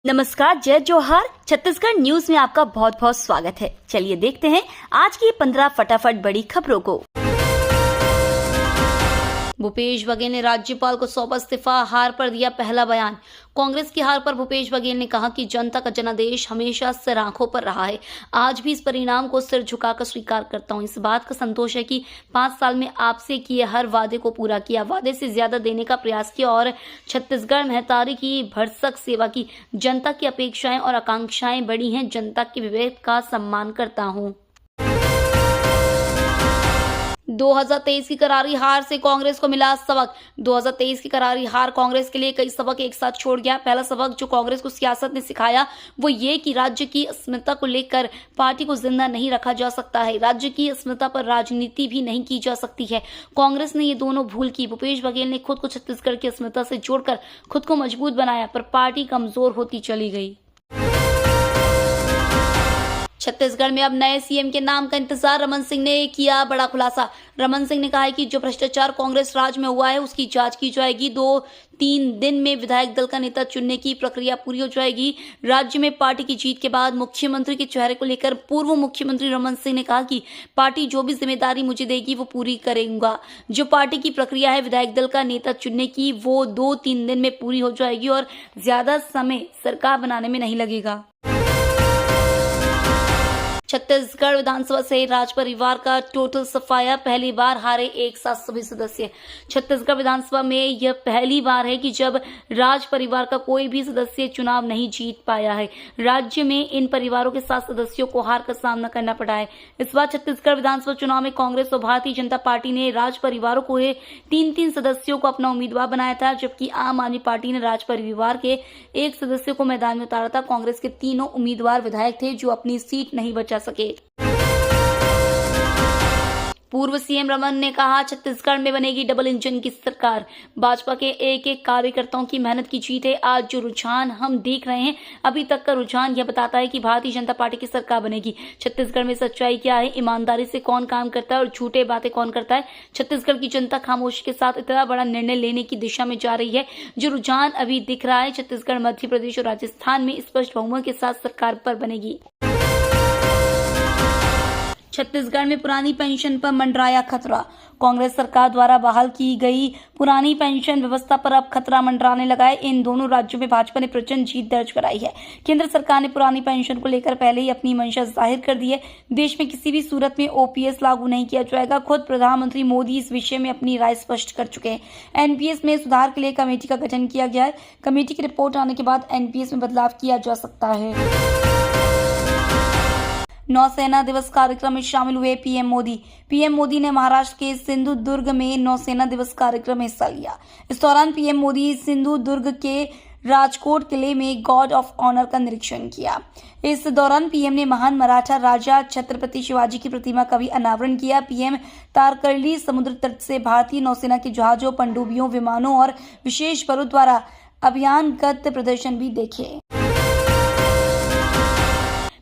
नमस्कार, जय जोहार। छत्तीसगढ़ न्यूज में आपका बहुत बहुत स्वागत है। चलिए देखते हैं आज की 15 फटाफट बड़ी खबरों को। भूपेश बघेल ने राज्यपाल को सौंपा इस्तीफा, हार पर दिया पहला बयान। कांग्रेस की हार पर भूपेश बघेल ने कहा कि जनता का जनादेश हमेशा सिर आंखों पर रहा है। आज भी इस परिणाम को सिर झुकाकर स्वीकार करता हूं। इस बात का संतोष है कि 5 साल में आपसे किए हर वादे को पूरा किया, वादे से ज्यादा देने का प्रयास किया और छत्तीसगढ़ महतारी की भरसक सेवा की। जनता की अपेक्षाएं और आकांक्षाएं बड़ी हैं। जनता के विवेक का सम्मान करता हूं। 2023 की करारी हार से कांग्रेस को मिला सबक। 2023 की करारी हार कांग्रेस के लिए कई सबक एक साथ छोड़ गया। पहला सबक जो कांग्रेस को सियासत ने सिखाया वो ये कि राज्य की अस्मिता को लेकर पार्टी को जिंदा नहीं रखा जा सकता है। राज्य की अस्मिता पर राजनीति भी नहीं की जा सकती है। कांग्रेस ने ये दोनों भूल की। भूपेश बघेल ने खुद को छत्तीसगढ़ की अस्मिता से जोड़कर खुद को मजबूत बनाया, पर पार्टी कमजोर होती चली गई। छत्तीसगढ़ में अब नए सीएम के नाम का इंतजार। रमन सिंह ने किया बड़ा खुलासा। रमन सिंह ने कहा है कि जो भ्रष्टाचार कांग्रेस राज में हुआ है उसकी जांच की जाएगी। 2-3 दिन में विधायक दल का नेता चुनने की प्रक्रिया पूरी हो जाएगी। राज्य में पार्टी की जीत के बाद मुख्यमंत्री के चेहरे को लेकर पूर्व मुख्यमंत्री रमन सिंह ने कहा कि पार्टी जो भी जिम्मेदारी मुझे देगी वो पूरी करूंगा। जो पार्टी की प्रक्रिया है विधायक दल का नेता चुनने की, वो 2-3 दिन में पूरी हो जाएगी और ज्यादा समय सरकार बनाने में नहीं लगेगा। छत्तीसगढ़ विधानसभा से राज परिवार का टोटल सफाया। पहली बार हारे एक साथ सभी सदस्य। छत्तीसगढ़ विधानसभा में यह पहली बार है कि जब राज परिवार का कोई भी सदस्य चुनाव नहीं जीत पाया है। राज्य में इन परिवारों के 7 सदस्यों को हार का सामना करना पड़ा है। इस बार छत्तीसगढ़ विधानसभा चुनाव में कांग्रेस और भारतीय जनता पार्टी ने राज परिवारों को 3-3 सदस्यों को अपना उम्मीदवार बनाया था, जबकि आम आदमी पार्टी ने राज परिवार के 1 सदस्य को मैदान में उतारा था। कांग्रेस के तीनों उम्मीदवार विधायक थे जो अपनी सीट नहीं बचा सके। पूर्व सीएम रमन ने कहा छत्तीसगढ़ में बनेगी डबल इंजन की सरकार। भाजपा के एक कार्यकर्ताओं की मेहनत की जीत है। आज जो रुझान हम देख रहे हैं, अभी तक का रुझान यह बताता है कि भारतीय जनता पार्टी की सरकार बनेगी। छत्तीसगढ़ में सच्चाई क्या है, ईमानदारी से कौन काम करता है और झूठे बातें कौन करता है। छत्तीसगढ़ की जनता खामोशी के साथ इतना बड़ा निर्णय लेने की दिशा में जा रही है। जो रुझान अभी दिख रहा है, छत्तीसगढ़, मध्य प्रदेश और राजस्थान में स्पष्ट बहुमत के साथ सरकार पर बनेगी। छत्तीसगढ़ में पुरानी पेंशन पर मंडराया खतरा। कांग्रेस सरकार द्वारा बहाल की गई पुरानी पेंशन व्यवस्था पर अब खतरा मंडराने लगा है। इन दोनों राज्यों में भाजपा ने प्रचंड जीत दर्ज कराई है। केंद्र सरकार ने पुरानी पेंशन को लेकर पहले ही अपनी मंशा जाहिर कर दी है। देश में किसी भी सूरत में ओपीएस लागू नहीं किया जाएगा। खुद प्रधानमंत्री मोदी इस विषय में अपनी राय स्पष्ट कर चुके हैं। एनपीएस में सुधार के लिए कमेटी का गठन किया गया है। कमेटी की रिपोर्ट आने के बाद एनपीएस में बदलाव किया जा सकता है। नौसेना दिवस कार्यक्रम में शामिल हुए पीएम मोदी। पीएम मोदी ने महाराष्ट्र के सिंधुदुर्ग में नौसेना दिवस कार्यक्रम में हिस्सा लिया। इस दौरान पीएम मोदी सिंधुदुर्ग के राजकोट किले में गार्ड ऑफ ऑनर का निरीक्षण किया। इस दौरान पीएम ने महान मराठा राजा छत्रपति शिवाजी की प्रतिमा का भी अनावरण किया। पीएम तारकर्ली समुद्र तट से भारतीय नौसेना के जहाजों, पनडुब्बियों, विमानों और विशेष बलों द्वारा अभियानगत प्रदर्शन भी देखे।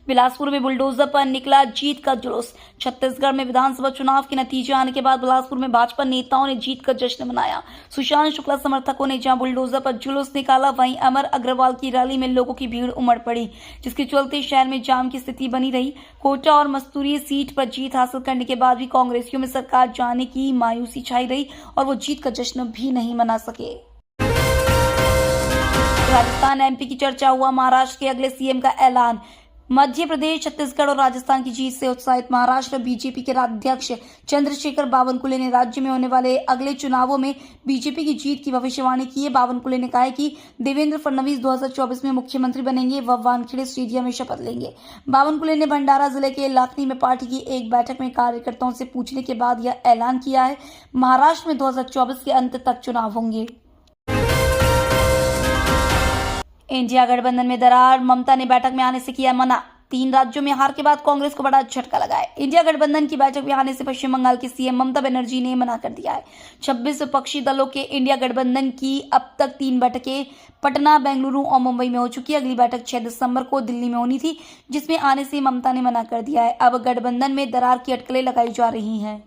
बिलासपुर में बुलडोजर पर निकला जीत का जुलूस। छत्तीसगढ़ में विधानसभा चुनाव के नतीजे आने के बाद बिलासपुर में भाजपा नेताओं ने जीत का जश्न मनाया। सुशांत शुक्ला समर्थकों ने जहां बुलडोजर पर जुलूस निकाला, वहीं अमर अग्रवाल की रैली में लोगों की भीड़ उमड़ पड़ी, जिसके चलते शहर में जाम की स्थिति बनी रही। कोटा और मस्तूरी सीट पर जीत हासिल करने के बाद भी कांग्रेसियों में सरकार जाने की मायूसी छाई रही और वो जीत का जश्न भी नहीं मना सके। राजस्थान एमपी की चर्चा हुआ, महाराष्ट्र के अगले सीएम का ऐलान। मध्य प्रदेश, छत्तीसगढ़ और राजस्थान की जीत से उत्साहित महाराष्ट्र बीजेपी के राज्याध्यक्ष चंद्रशेखर बावनकुले ने राज्य में होने वाले अगले चुनावों में बीजेपी की जीत की भविष्यवाणी की है। बावनकुले ने कहा है कि देवेंद्र फडणवीस 2024 में मुख्यमंत्री बनेंगे। वह वानखेड़े स्टेडियम में शपथ लेंगे। बावनकुले ने भंडारा जिले के लाखनी में पार्टी की एक बैठक में कार्यकर्ताओं से पूछने के बाद यह ऐलान किया है। महाराष्ट्र में 2024 के अंत तक चुनाव होंगे। इंडिया गठबंधन में दरार, ममता ने बैठक में आने से किया मना। 3 राज्यों में हार के बाद कांग्रेस को बड़ा झटका लगा है। इंडिया गठबंधन की बैठक में आने से पश्चिम बंगाल की सीएम ममता बनर्जी ने मना कर दिया है। 26 विपक्षी दलों के इंडिया गठबंधन की अब तक 3 बैठकें पटना, बेंगलुरु और मुंबई में हो चुकी है। अगली बैठक 6 दिसंबर को दिल्ली में होनी थी, जिसमें आने से ममता ने मना कर दिया है। अब गठबंधन में दरार की अटकलें लगाई जा रही हैं।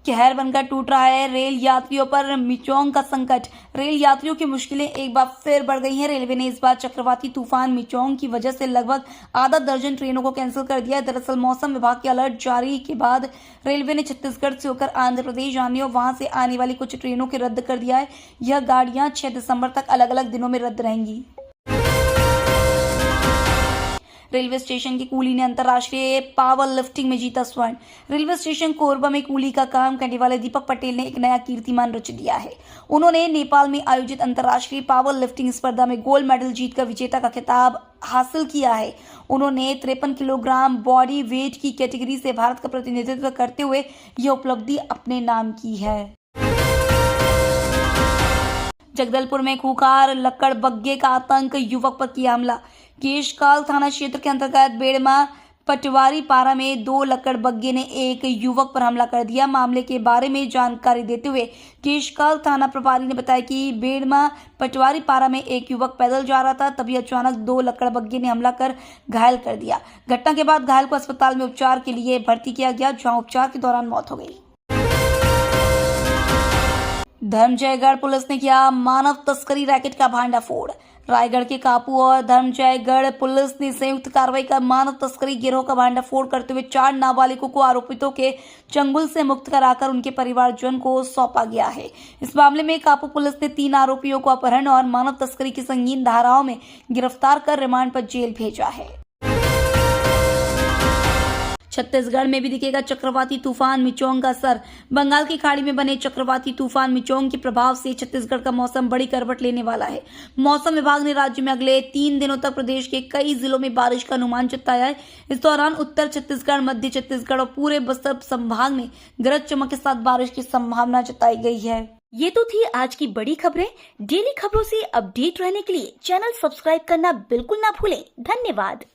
कहर बनकर टूट रहा है रेल यात्रियों पर मिचोंग का संकट। रेल यात्रियों की मुश्किलें एक बार फिर बढ़ गई हैं। रेलवे ने इस बार चक्रवाती तूफान मिचोंग की वजह से लगभग आधा दर्जन ट्रेनों को कैंसिल कर दिया है। दरअसल मौसम विभाग के अलर्ट जारी के बाद रेलवे ने छत्तीसगढ़ से होकर आंध्र प्रदेश जाने और वहां से आने वाली कुछ ट्रेनों के रद्द कर दिया है। यह गाड़ियां 6 दिसंबर तक अलग अलग दिनों में रद्द रहेंगी। रेलवे स्टेशन की कूली ने अंतर्राष्ट्रीय पावर लिफ्टिंग में जीता स्वर्ण। रेलवे स्टेशन कोरबा में कूली का काम करने वाले दीपक पटेल ने एक नया कीर्तिमान रच दिया है। उन्होंने नेपाल में आयोजित अंतर्राष्ट्रीय पावर लिफ्टिंग स्पर्धा में गोल्ड मेडल जीतकर विजेता का खिताब हासिल किया है। उन्होंने 53 किलोग्राम बॉडी वेट की कैटेगरी से भारत का प्रतिनिधित्व करते हुए यह उपलब्धि अपने नाम की है। जगदलपुर में खूंखार लकड़बग्घे का आतंक, युवक पर किया हमला। केशकाल थाना क्षेत्र के अंतर्गत बेड़मा पटवारी पारा में 2 लकड़बग्घे ने एक युवक पर हमला कर दिया। मामले के बारे में जानकारी देते हुए केशकाल थाना प्रभारी ने बताया कि बेड़मा पटवारी पारा में एक युवक पैदल जा रहा था, तभी अचानक 2 लकड़बग्घे ने हमला कर घायल कर दिया। घटना के बाद घायल को अस्पताल में उपचार के लिए भर्ती किया गया, जहां उपचार के दौरान मौत हो गई। धर्मजयगढ़ पुलिस ने किया मानव तस्करी रैकेट का भांडाफोड़। रायगढ़ के कापू और धर्मजयगढ़ पुलिस ने संयुक्त कार्रवाई कर मानव तस्करी गिरोह का भांडाफोड़ करते हुए 4 नाबालिगों को आरोपितों के चंगुल से मुक्त कराकर उनके परिवारजन को सौंपा गया है। इस मामले में कापू पुलिस ने 3 आरोपियों को अपहरण और मानव तस्करी की संगीन धाराओं में गिरफ्तार कर रिमांड पर जेल भेजा है। छत्तीसगढ़ में भी दिखेगा चक्रवाती तूफान मिचोंग का असर। बंगाल की खाड़ी में बने चक्रवाती तूफान मिचोंग के प्रभाव से छत्तीसगढ़ का मौसम बड़ी करवट लेने वाला है। मौसम विभाग ने राज्य में अगले 3 दिनों तक प्रदेश के कई जिलों में बारिश का अनुमान जताया है। इस दौरान उत्तर छत्तीसगढ़, मध्य छत्तीसगढ़ और पूरे बस्तर संभाग में गरज चमक के साथ बारिश की संभावना जताई गई है। ये तो थी आज की बड़ी खबरें। डेली खबरों से अपडेट रहने के लिए चैनल सब्सक्राइब करना बिल्कुल ना भूलें। धन्यवाद।